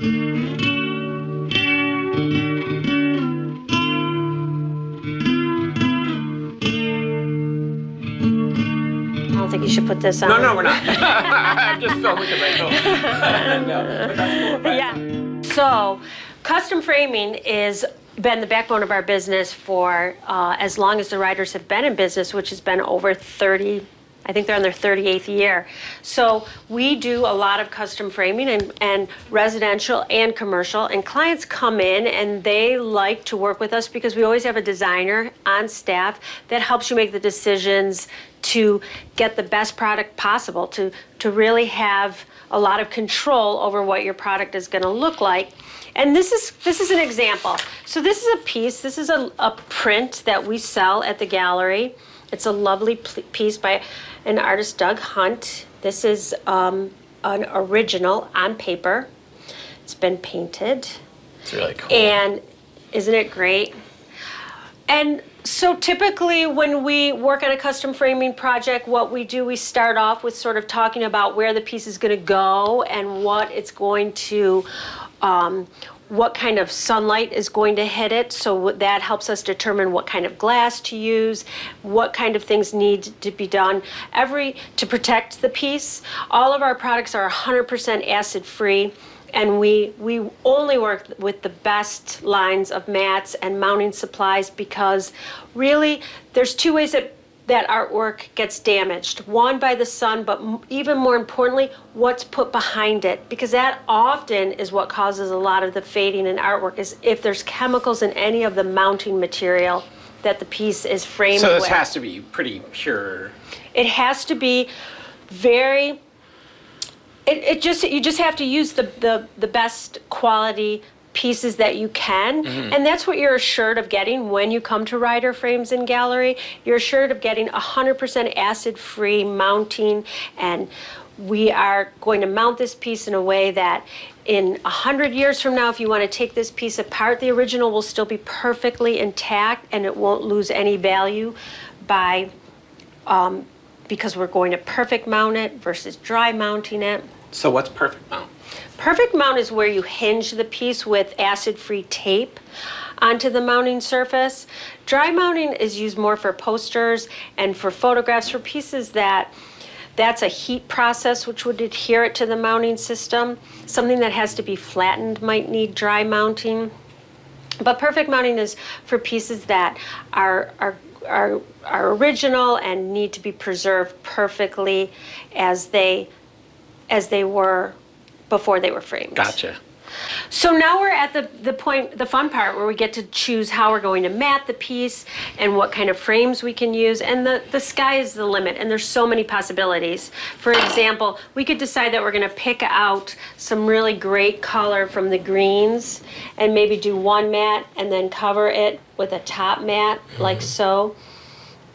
I don't think you should put this on. No, we're not. I'm just filming because I know. No, but that's cool. Yeah. So, custom framing is been the backbone of our business for as long as the Riders have been in business, which has been over 30. I think they're on their 38th year. So we do a lot of custom framing and residential and commercial. And clients come in and they like to work with us because we always have a designer on staff that helps you make the decisions to get the best product possible, to really have a lot of control over what your product is going to look like. And this is an example. So this is a piece, this is a print that we sell at the gallery. It's a lovely piece by an artist, Doug Hunt. This is an original on paper. It's been painted. It's really cool. And isn't it great? And so typically when we work on a custom framing project, what we do, we start off with sort of talking about where the piece is going to go and what it's going to, what kind of sunlight is going to hit it. So that helps us determine what kind of glass to use, what kind of things need to be done to protect the piece. All of our products are 100% acid free. And we only work with the best lines of mats and mounting supplies because really there's two ways that artwork gets damaged. One, by the sun, but even more importantly, what's put behind it. Because that often is what causes a lot of the fading in artwork, is if there's chemicals in any of the mounting material that the piece is framed with. So this has to be pretty pure. It has to be very... you just have to use the best quality pieces that you can, and that's what you're assured of getting when you come to Rider Frames and Gallery. You're assured of getting 100% acid-free mounting, and we are going to mount this piece in a way that in 100 years from now, if you want to take this piece apart, the original will still be perfectly intact and it won't lose any value because we're going to perfect mount it versus dry mounting it. So what's perfect mount? Perfect mount is where you hinge the piece with acid-free tape onto the mounting surface. Dry mounting is used more for posters and for photographs, for pieces that's a heat process which would adhere it to the mounting system. Something that has to be flattened might need dry mounting. But perfect mounting is for pieces that are original and need to be preserved perfectly as they were before they were framed. Gotcha. So now we're at the fun part where we get to choose how we're going to mat the piece and what kind of frames we can use, and the sky is the limit, and there's so many possibilities. For example, we could decide that we're going to pick out some really great color from the greens and maybe do one mat and then cover it with a top mat like so.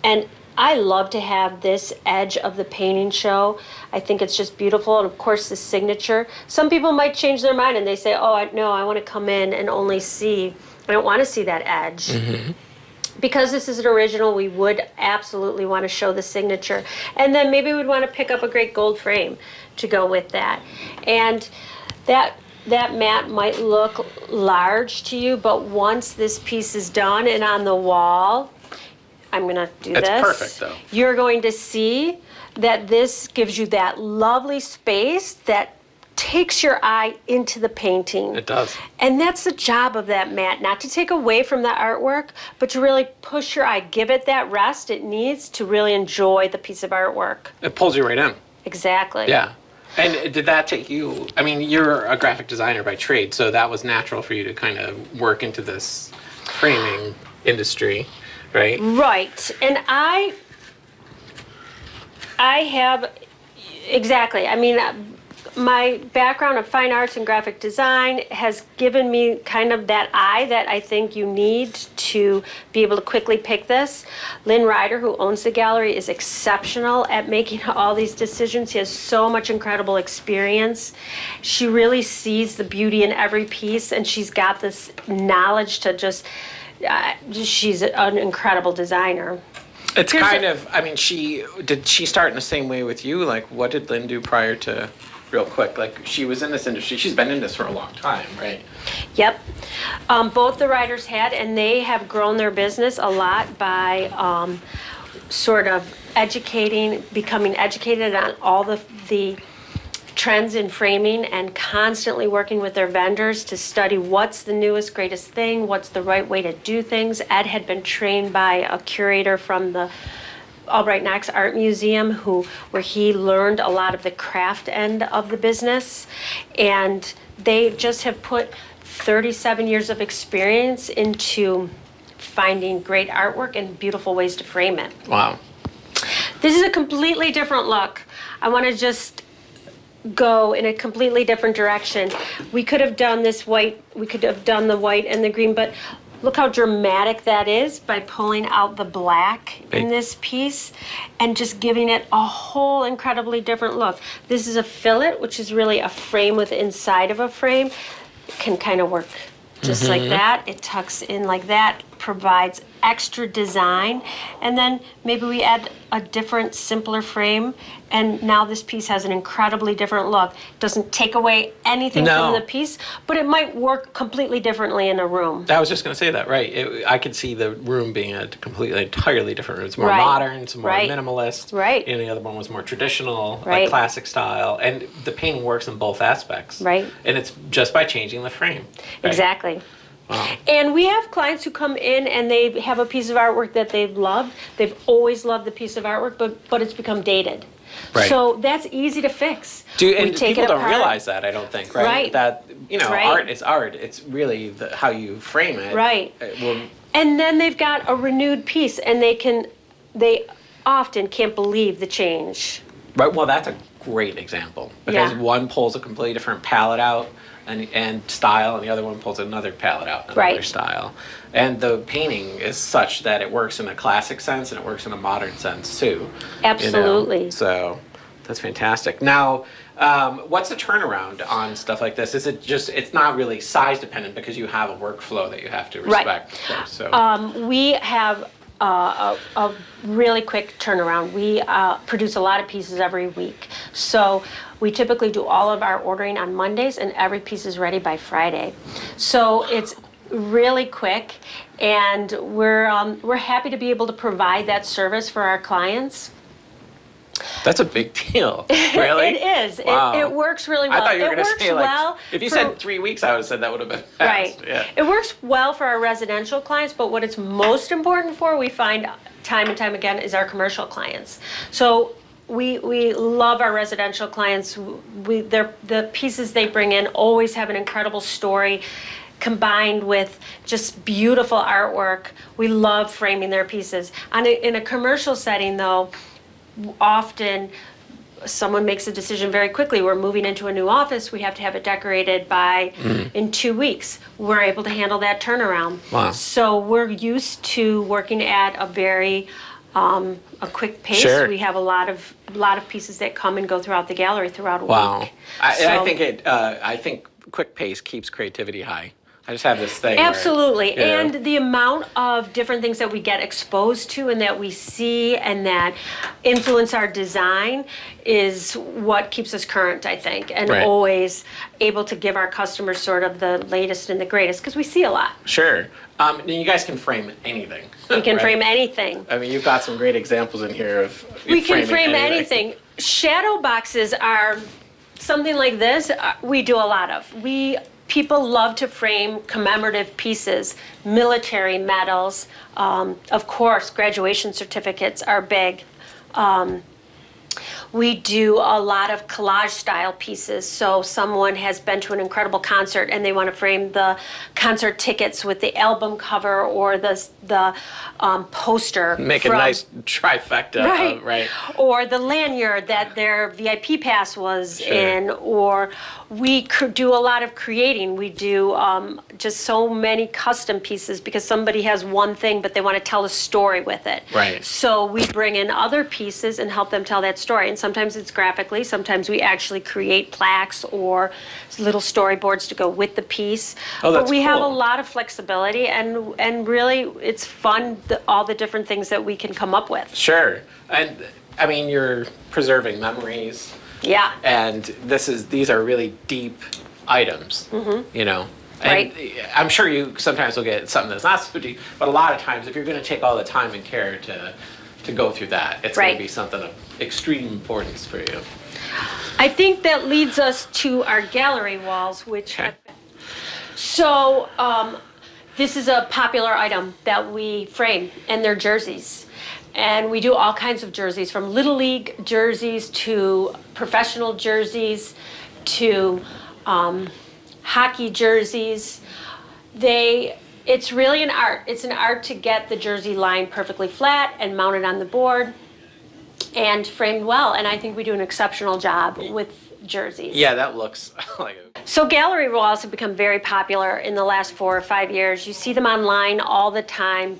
And I love to have this edge of the painting show. I think it's just beautiful, and of course the signature. Some people might change their mind and they say, oh, I want to come in and only see, I don't want to see that edge. Because this is an original, we would absolutely want to show the signature. And then maybe we'd want to pick up a great gold frame to go with that. And that mat might look large to you, but once this piece is done and on the wall, I'm going to do this. It's perfect, though. You're going to see that this gives you that lovely space that takes your eye into the painting. It does. And that's the job of that mat, not to take away from the artwork, but to really push your eye, give it that rest it needs to really enjoy the piece of artwork. It pulls you right in. Exactly. Yeah. And did that take you, I mean, you're a graphic designer by trade, so that was natural for you to kind of work into this framing industry. Right. Right. And I have, exactly. I mean, my background of fine arts and graphic design has given me kind of that eye that I think you need to be able to quickly pick this. Lynn Ryder, who owns the gallery, is exceptional at making all these decisions. She has so much incredible experience. She really sees the beauty in every piece, and she's got this knowledge to just... she's an incredible designer. It's kind of, I mean, did she start in the same way with you? Like, what did Lynn do prior to real quick. Like, she was in this industry. She's been in this for a long time, right? Yep. Both the writers had, and they have grown their business a lot by sort of becoming educated on all the trends in framing and constantly working with their vendors to study what's the newest, greatest thing, what's the right way to do things. Ed had been trained by a curator from the Albright Knox Art Museum where he learned a lot of the craft end of the business. And they just have put 37 years of experience into finding great artwork and beautiful ways to frame it. Wow. This is a completely different look. I want to just go in a completely different direction. We could have done this white, we could have done the white and the green, but look how dramatic that is by pulling out the black in this piece and just giving it a whole incredibly different look. This is a fillet, which is really a frame with inside of a frame. It can kind of work just like that. It tucks in like that, provides extra design, and then maybe we add a different, simpler frame, and now this piece has an incredibly different look. Doesn't take away anything from the piece, but it might work completely differently in a room. I was just going to say that, right? I could see the room being a completely, entirely different room. It's more modern, it's more minimalist. Right. And the other one was more traditional, like classic style. And the painting works in both aspects. Right. And it's just by changing the frame. Right? Exactly. Wow. And we have clients who come in and they have a piece of artwork that they've loved. They've always loved the piece of artwork, but it's become dated. Right. So that's easy to fix. And people don't realize that, I don't think, right? Right. That, art is art. It's really how you frame it. Right. And then they've got a renewed piece, and they often can't believe the change. Right. Well, that's a great example because one pulls a completely different palette out and style, and the other one pulls another palette out, another style. And the painting is such that it works in a classic sense and it works in a modern sense too. Absolutely. So that's fantastic. Now, what's the turnaround on stuff like this? Is it just, it's not really size dependent because you have a workflow that you have to respect? Right. So. We have a really quick turnaround. We produce a lot of pieces every week. So we typically do all of our ordering on Mondays, and every piece is ready by Friday. So it's really quick, and we're happy to be able to provide that service for our clients. That's a big deal. Really? It is. Wow. It works really well. I thought you were going to say, well if you said 3 weeks, I would have said that would have been fast. Right. Yeah. It works well for our residential clients, but what it's most important for, we find time and time again, is our commercial clients. So we love our residential clients. The pieces they bring in always have an incredible story combined with just beautiful artwork. We love framing their pieces. In a commercial setting, though, often someone makes a decision very quickly. We're moving into a new office. We have to have it decorated by in 2 weeks. We're able to handle that turnaround. Wow. So we're used to working at a very a quick pace. Sure. We have a lot of pieces that come and go throughout the gallery throughout a week. I think quick pace keeps creativity high. I just have this thing. Absolutely. And the amount of different things that we get exposed to and that we see and that influence our design is what keeps us current, I think, and always able to give our customers sort of the latest and the greatest, because we see a lot. Sure. And you guys can frame anything. We can frame anything. I mean, you've got some great examples in here of we can frame anything. Shadow boxes are something like this. We do a lot of. People love to frame commemorative pieces, military medals. Of course, graduation certificates are big. We do a lot of collage style pieces. So someone has been to an incredible concert and they want to frame the concert tickets with the album cover or the poster. Make a nice trifecta. Right. Or the lanyard that their VIP pass was in. Or we do a lot of creating. We do just so many custom pieces because somebody has one thing but they want to tell a story with it. Right. So we bring in other pieces and help them tell that story. And sometimes it's graphically, sometimes we actually create plaques or little storyboards to go with the piece. Oh, that's but we have a cool. lot of flexibility, and really it's fun, all the different things that we can come up with. Sure. And I mean, you're preserving memories. Yeah. And these are really deep items, you know. And Right. I'm sure you sometimes will get something that's not so deep, but a lot of times if you're going to take all the time and care to go through that, it's going Right. to be something of extreme importance for you. I think that leads us to our gallery walls, which Okay. so this is a popular item that we frame, and they're jerseys. And we do all kinds of jerseys, from Little League jerseys to professional jerseys to hockey jerseys. It's really an art. It's an art to get the jersey lined perfectly flat and mounted on the board and framed well. And I think we do an exceptional job with jerseys. Yeah, that looks like a... So gallery walls have become very popular in the last 4 or 5 years. You see them online all the time.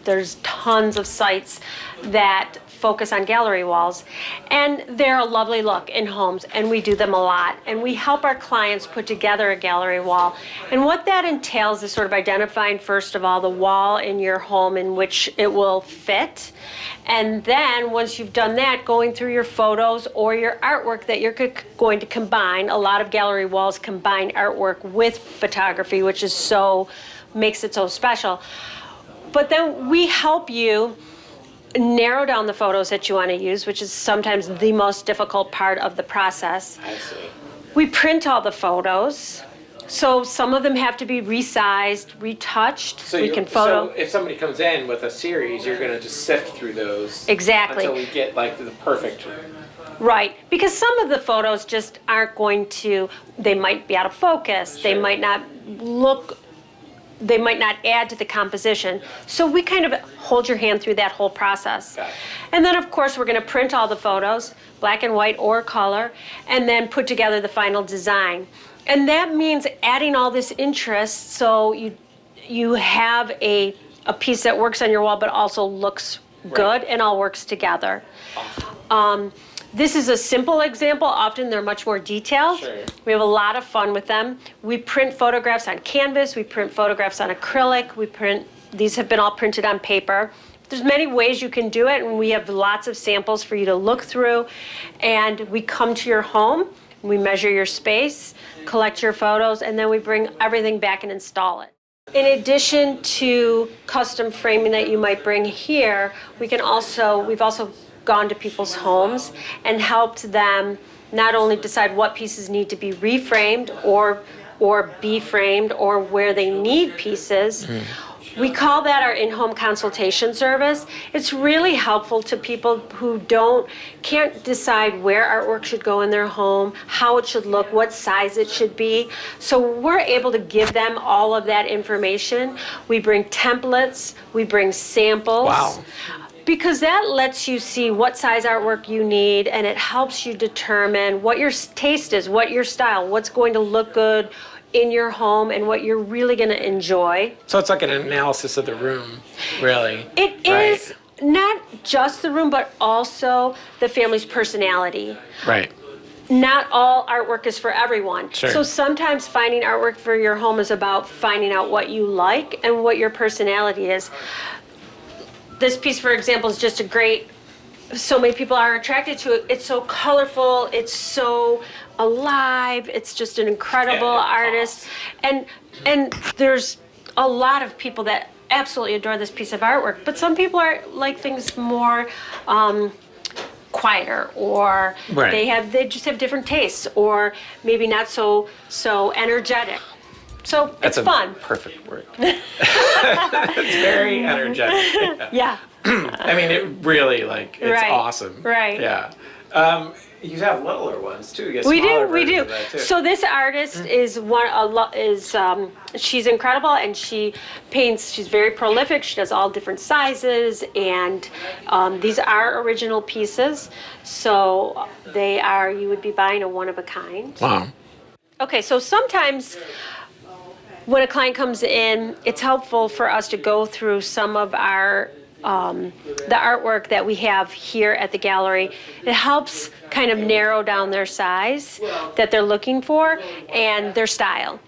There's tons of sites that focus on gallery walls, and they're a lovely look in homes, and we do them a lot. And we help our clients put together a gallery wall. And what that entails is sort of identifying, first of all, the wall in your home in which it will fit. And then once you've done that, going through your photos or your artwork that you're going to combine. A lot of gallery walls combine artwork with photography, which makes it so special. But then we help you narrow down the photos that you want to use, which is sometimes the most difficult part of the process. I see. We print all the photos. So some of them have to be resized, retouched. So if somebody comes in with a series, you're going to just sift through those Exactly. until we get like the perfect. Right, because some of the photos just aren't going to, they might be out of focus, they Sure. might not add to the composition. So we kind of hold your hand through that whole process. Got it. And then of course we're going to print all the photos, black and white or color, and then put together the final design. And that means adding all this interest so you have a piece that works on your wall but also looks good and all works together. This is a simple example. Often they're much more detailed. Sure. We have a lot of fun with them. We print photographs on canvas. We print photographs on acrylic. These have been all printed on paper. There's many ways you can do it, and we have lots of samples for you to look through. And we come to your home, we measure your space, collect your photos, and then we bring everything back and install it. In addition to custom framing that you might bring here, we've also gone to people's homes and helped them not only decide what pieces need to be reframed or be framed or where they need pieces. We call that our in-home consultation service. It's really helpful to people who can't decide where artwork should go in their home, how it should look, what size it should be. So we're able to give them all of that information. We bring templates, we bring samples. Wow. Because that lets you see what size artwork you need, and it helps you determine what your taste is, what your style, what's going to look good in your home, and what you're really going to enjoy. So it's like an analysis of the room, really. It is not just the room, but also the family's personality. Right. Not all artwork is for everyone. Sure. So sometimes finding artwork for your home is about finding out what you like and what your personality is. This piece, for example, is just so many people are attracted to it. It's so colorful, it's so alive, it's just an incredible artist. And there's a lot of people that absolutely adore this piece of artwork, but some people are like things more quieter, or Right. they just have different tastes, or maybe not so energetic. So That's it's fun. Perfect word. It's very energetic. Yeah. I mean, it really, it's Right. awesome. Right. Yeah. You have littler ones too. You get We smaller do, we versions do. of that, too. So this artist she's incredible, and she paints. She's very prolific. She does all different sizes, and these are original pieces. So you would be buying a one of a kind. Wow. Okay, so sometimes when a client comes in, it's helpful for us to go through some of the artwork that we have here at the gallery. It helps kind of narrow down their size that they're looking for and their style.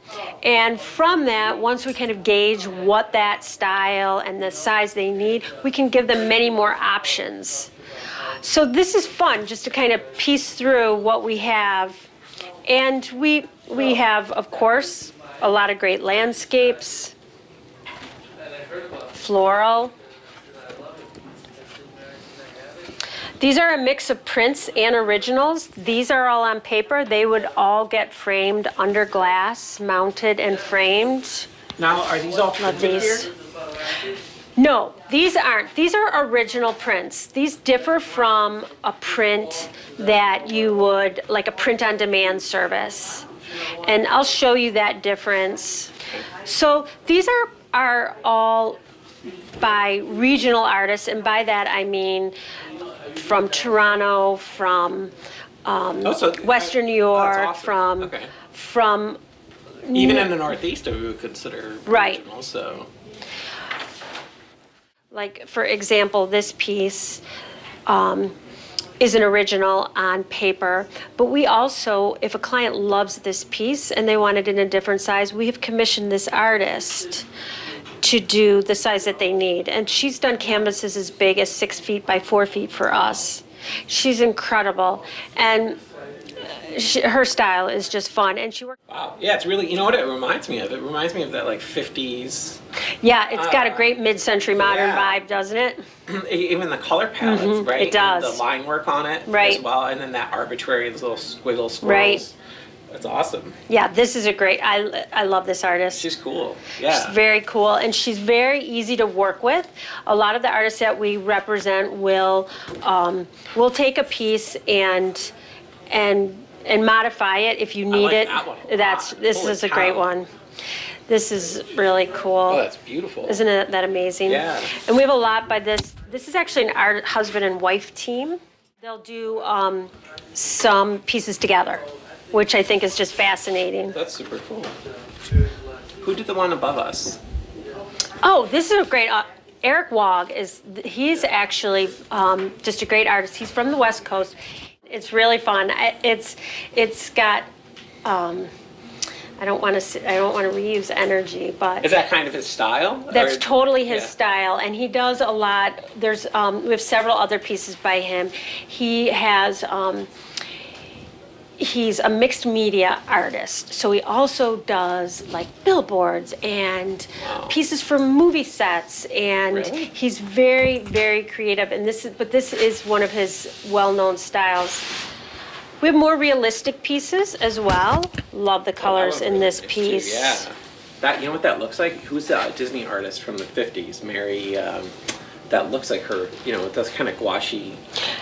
And from that, once we kind of gauge what that style and the size they need, we can give them many more options. So this is fun, just to kind of piece through what we have. And we have, of course, a lot of great landscapes, floral. These are a mix of prints and originals. These are all on paper. They would all get framed under glass, mounted and framed. Now, are these all Love printed these. here? No, these aren't. These are original prints. These differ from a print that you would, like a print-on-demand service. And I'll show you that difference. So these are all by regional artists, and by that I mean from Toronto, from Western New York, awesome. from Even in the Northeast, we would consider Right. regional, so. Like, for example, this piece is an original on paper, but we also, if a client loves this piece and they want it in a different size, we have commissioned this artist to do the size that they need. And she's done canvases as big as 6 feet by 4 feet for us. She's incredible. And her style is just fun. And she works. Wow. Yeah, it's really, you know what it reminds me of? It reminds me of that like 50s. Yeah, it's got a great mid-century modern yeah. vibe, doesn't it? Even the color palettes, right? It does. And the line work on it Right. as well. And then that arbitrary, those little squiggle swirls. Right. That's awesome. Yeah, this is a great, I love this artist. She's cool. Yeah. She's very cool, and she's very easy to work with. A lot of the artists that we represent will take a piece and modify it if you need like it. that one a lot. This Holy is a great cow. one. This is really cool. Oh, that's beautiful. Isn't it that amazing? Yeah. And we have a lot by this. This is actually an art husband and wife team. They'll do some pieces together, which I think is just fascinating. That's super cool. Who did the one above us? Oh, this is a great. Eric Wog he's actually just a great artist. He's from the West Coast. It's really fun. It's got. I don't want to reuse energy, but Is that kind of his style? that's Or- totally his yeah. style, and he does a lot. There's we have several other pieces by him. He has. He's a mixed media artist, so he also does like billboards and pieces for movie sets, and Really? he's very, very creative. And this is one of his well-known styles. We have more realistic pieces as well. Love the colors in this piece. Yeah. That, you know what that looks like? Who's that Disney artist from the 50s? Mary, that looks like her, you know, that's kind of gouache,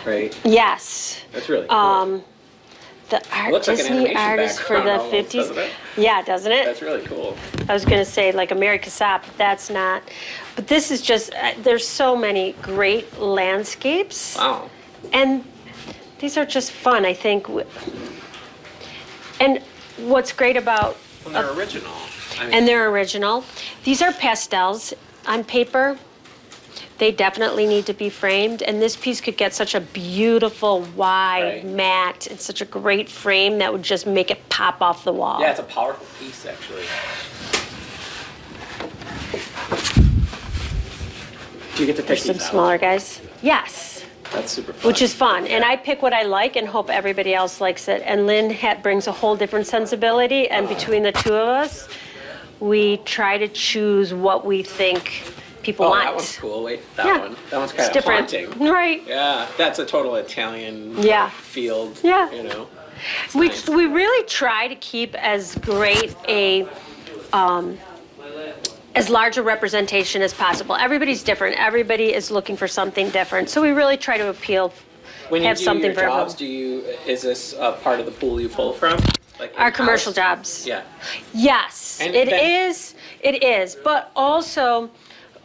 right? Yes. That's really cool. The Looks like an Disney animation artist for the background almost, 50s. doesn't it? Yeah, doesn't it? That's really cool. I was going to say like a Mary Cassatt, but that's not. But this is just, there's so many great landscapes. Wow. And these are just fun, I think. And what's great about, And they're original. I mean, and they're original, these are pastels on paper. They definitely need to be framed. And this piece could get such a beautiful, wide, Right. matte, and such a great frame that would just make it pop off the wall. yeah, it's a powerful piece, actually. Do you get to pick There's some these out? smaller guys. Yes. That's super fun. Which is fun. And I pick what I like and hope everybody else likes it. And Lynn brings a whole different sensibility. And between the two of us, we try to choose what we think people Oh, want. that one's cool. Wait, that Yeah. one. That one's It's kind of different. haunting. Right. Yeah, that's a total Italian Yeah. field. Yeah. You know. It's We nice. really try to keep as great a as large a representation as possible. Everybody's different. Everybody is looking for something different. So we really try to appeal, When you have do something your for everyone. jobs, is this a part of the pool you pull from? Like Our in-house? commercial jobs. Yeah. Yes, And it then- is. It is. But also,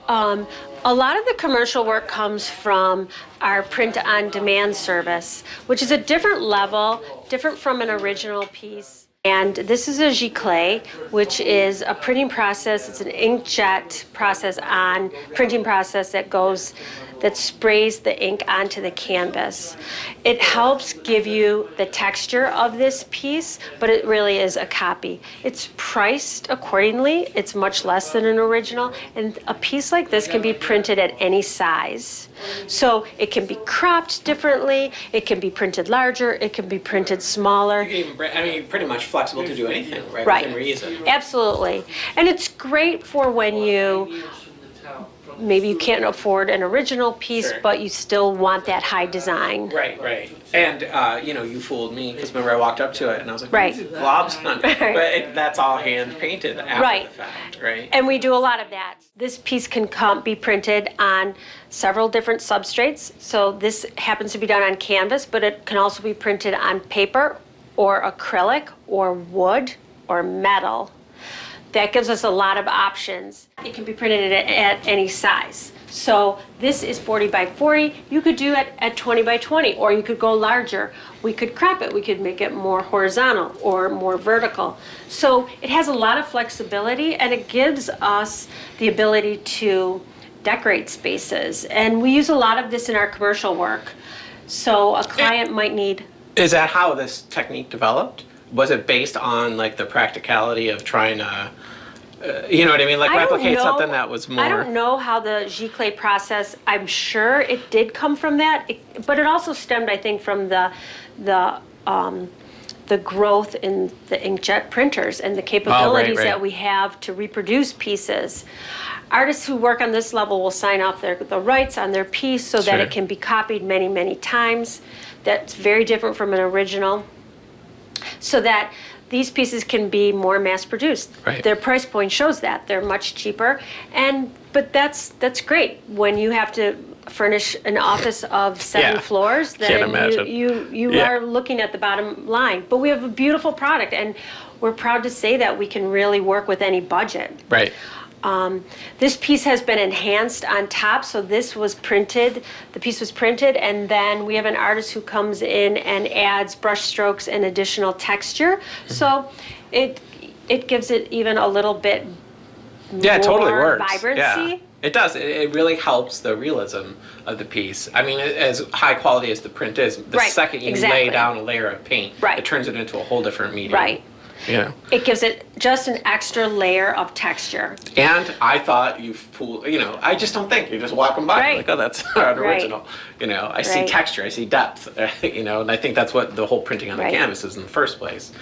a lot of the commercial work comes from our print-on-demand service, which is a different level, different from an original piece. And this is a giclée, which is a printing process. It's an inkjet process printing process that goes that sprays the ink onto the canvas. It helps give you the texture of this piece, but it really is a copy. It's priced accordingly. It's much less than an original, and a piece like this can be printed at any size. So it can be cropped differently, it can be printed larger, it can be printed smaller. You can even, pretty much flexible to do anything, right? Right. Within reason. Absolutely. And it's great for when maybe you can't afford an original piece, Sure. but you still want that high design. Right. And, you fooled me, because remember I walked up to it and I was like, Right. globs on it. But that's all hand painted after Right. the fact, right? And we do a lot of that. This piece can be printed on several different substrates. So this happens to be done on canvas, but it can also be printed on paper or acrylic or wood or metal. That gives us a lot of options. It can be printed at any size. So this is 40 by 40. You could do it at 20 by 20, or you could go larger. We could crop it. We could make it more horizontal or more vertical. So it has a lot of flexibility, and it gives us the ability to decorate spaces. And we use a lot of this in our commercial work. So a client might need. Is that how this technique developed? Was it based on like the practicality of trying to, you know what I mean? Like I don't replicate know- something that was more. I don't know how the giclée process. I'm sure it did come from that, but it also stemmed, I think, from the growth in the inkjet printers and the capabilities right. that we have to reproduce pieces. Artists who work on this level will sign off the rights on their piece so that Sure. it can be copied many, many times. That's very different from an original. So that these pieces can be more mass produced. Right. Their price point shows that. They're much cheaper. But that's great when you have to furnish an office of 7 Yeah. floors, Can't then imagine. you Yeah. are looking at the bottom line. But we have a beautiful product, and we're proud to say that we can really work with any budget. Right. This piece has been enhanced on top, so this was printed, the piece was printed, and then we have an artist who comes in and adds brush strokes and additional texture. So it gives it even a little bit Yeah, it totally more works. vibrancy. Yeah. It does. It really helps the realism of the piece. I mean, as high quality as the print is, the Right, second you exactly. lay down a layer of paint, Right. it turns it into a whole different medium. Right. Yeah. It gives it just an extra layer of texture. And I thought I just don't think. You're just walking by, Right. like, oh, that's not Right. original. I see Right. texture, I see depth, and I think that's what the whole printing on the Right. canvas is in the first place.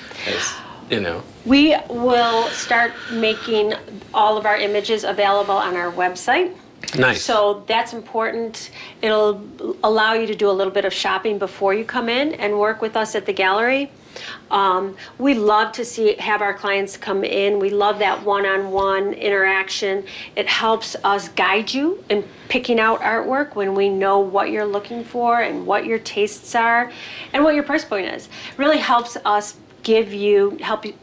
We will start making all of our images available on our website. Nice. So that's important. It'll allow you to do a little bit of shopping before you come in and work with us at the gallery. We love to have our clients come in. We love that one-on-one interaction. It helps us guide you in picking out artwork when we know what you're looking for and what your tastes are and what your price point is. It really helps us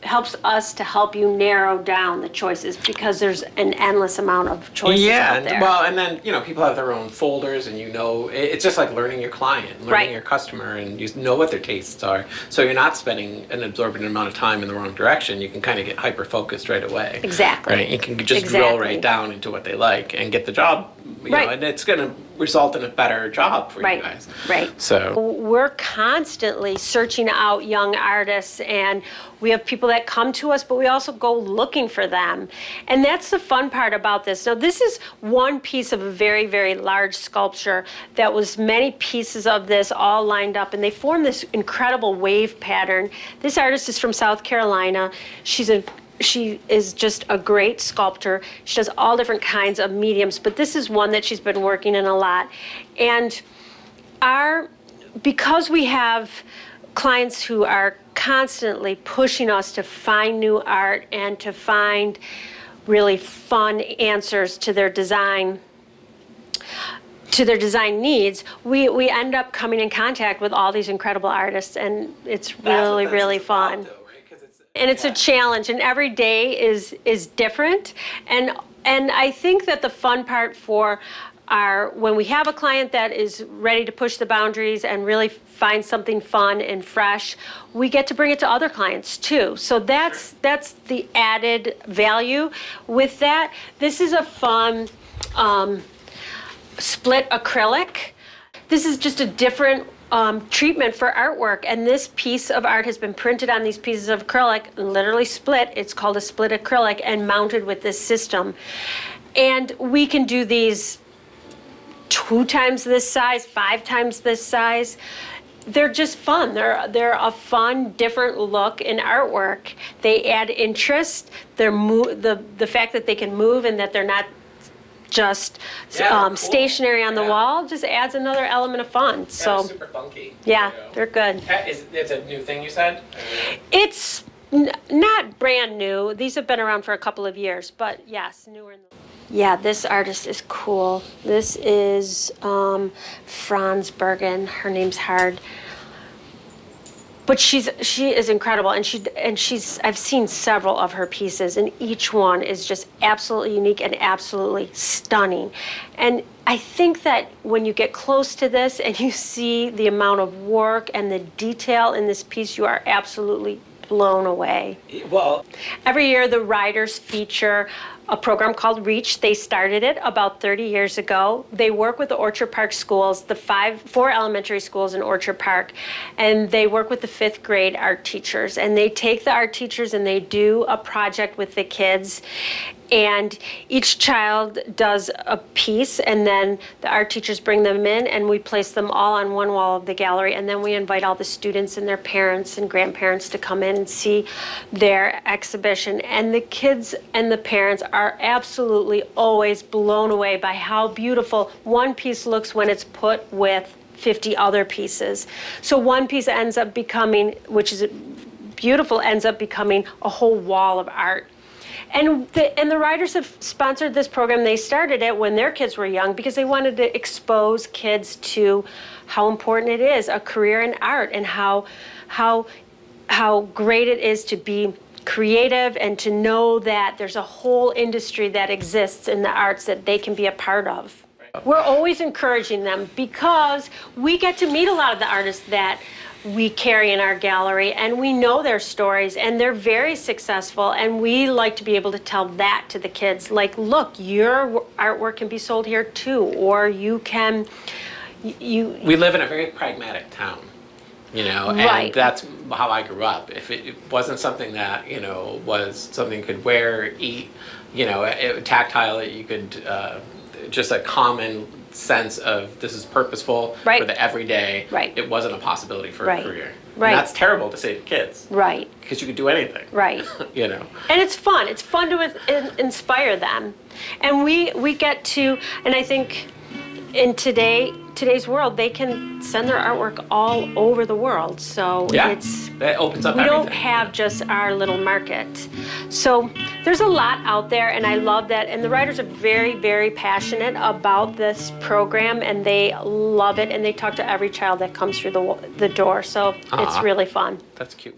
helps us to help you narrow down the choices, because there's an endless amount of choices out there. And then people have their own folders, and it's just like learning your client, learning Right. your customer, and you know what their tastes are. So you're not spending an absorbent amount of time in the wrong direction. You can kind of get hyper focused right away. Exactly. Right. You can just drill Exactly. right down into what they like and get the job. Right. And it's going to result in a better job for Right, you guys. right. So. We're constantly searching out young artists, and we have people that come to us, but we also go looking for them. And that's the fun part about this. Now, this is one piece of a very, very large sculpture that was many pieces of this all lined up, and they form this incredible wave pattern. This artist is from South Carolina. She is just a great sculptor. She does all different kinds of mediums, but this is one that she's been working in a lot. And because we have clients who are constantly pushing us to find new art and to find really fun answers to their design needs, we end up coming in contact with all these incredible artists, and it's really, really fun. And it's a challenge, and every day is different. And I think that the fun part for when we have a client that is ready to push the boundaries and really find something fun and fresh, we get to bring it to other clients too. So that's the added value with that. This is a fun split acrylic. This is just a different treatment for artwork, and this piece of art has been printed on these pieces of acrylic, literally split. It's called a split acrylic, and mounted with this system. And we can do these 2 times this size, 5 times this size. They're just fun. They're a fun, different look in artwork. They add interest. The fact that they can move and that they're not just cool. stationary on the wall just adds another element of fun. So super funky. yeah, they're good. It's a new thing you said? It's not brand new. These have been around for a couple of years, but yes, newer. Yeah, this artist is cool. This is Franz Bergen. Her name's hard. But she is incredible, and she's I've seen several of her pieces, and each one is just absolutely unique and absolutely stunning. And I think that when you get close to this and you see the amount of work and the detail in this piece, you are absolutely blown away. Well, every year the Riders feature a program called REACH. They started it about 30 years ago. They work with the Orchard Park schools, the 4 elementary schools in Orchard Park, and they work with the 5th grade art teachers. And they take the art teachers and they do a project with the kids. And each child does a piece, and then the art teachers bring them in, and we place them all on one wall of the gallery, and then we invite all the students and their parents and grandparents to come in and see their exhibition. And the kids and the parents are absolutely always blown away by how beautiful one piece looks when it's put with 50 other pieces. So one piece ends up becoming, which is beautiful, ends up becoming a whole wall of art. And the Riders have sponsored this program. They started it when their kids were young because they wanted to expose kids to how important it is, a career in art, and how great it is to be creative and to know that there's a whole industry that exists in the arts that they can be a part of. We're always encouraging them because we get to meet a lot of the artists that we carry in our gallery, and we know their stories, and they're very successful, and we like to be able to tell that to the kids. Like, look, your artwork can be sold here too, or you can... We live in a very pragmatic town, you know, and right. That's how I grew up. If it wasn't something that, you know, was something you could wear, eat, you know, tactile, you could, just a common sense of this is purposeful right. for the everyday. Right. It wasn't a possibility for right. a career. Right. And that's terrible to say to kids. Right. Because you could do anything. Right. You know. And it's fun. It's fun to inspire them. And we get to, and I think in today's world, they can send their artwork all over the world. So that opens up we everything. don't have just our little market. So there's a lot out there, and I love that. And the Riders are very, very passionate about this program, and they love it, and they talk to every child that comes through the door. So it's really fun. That's cute.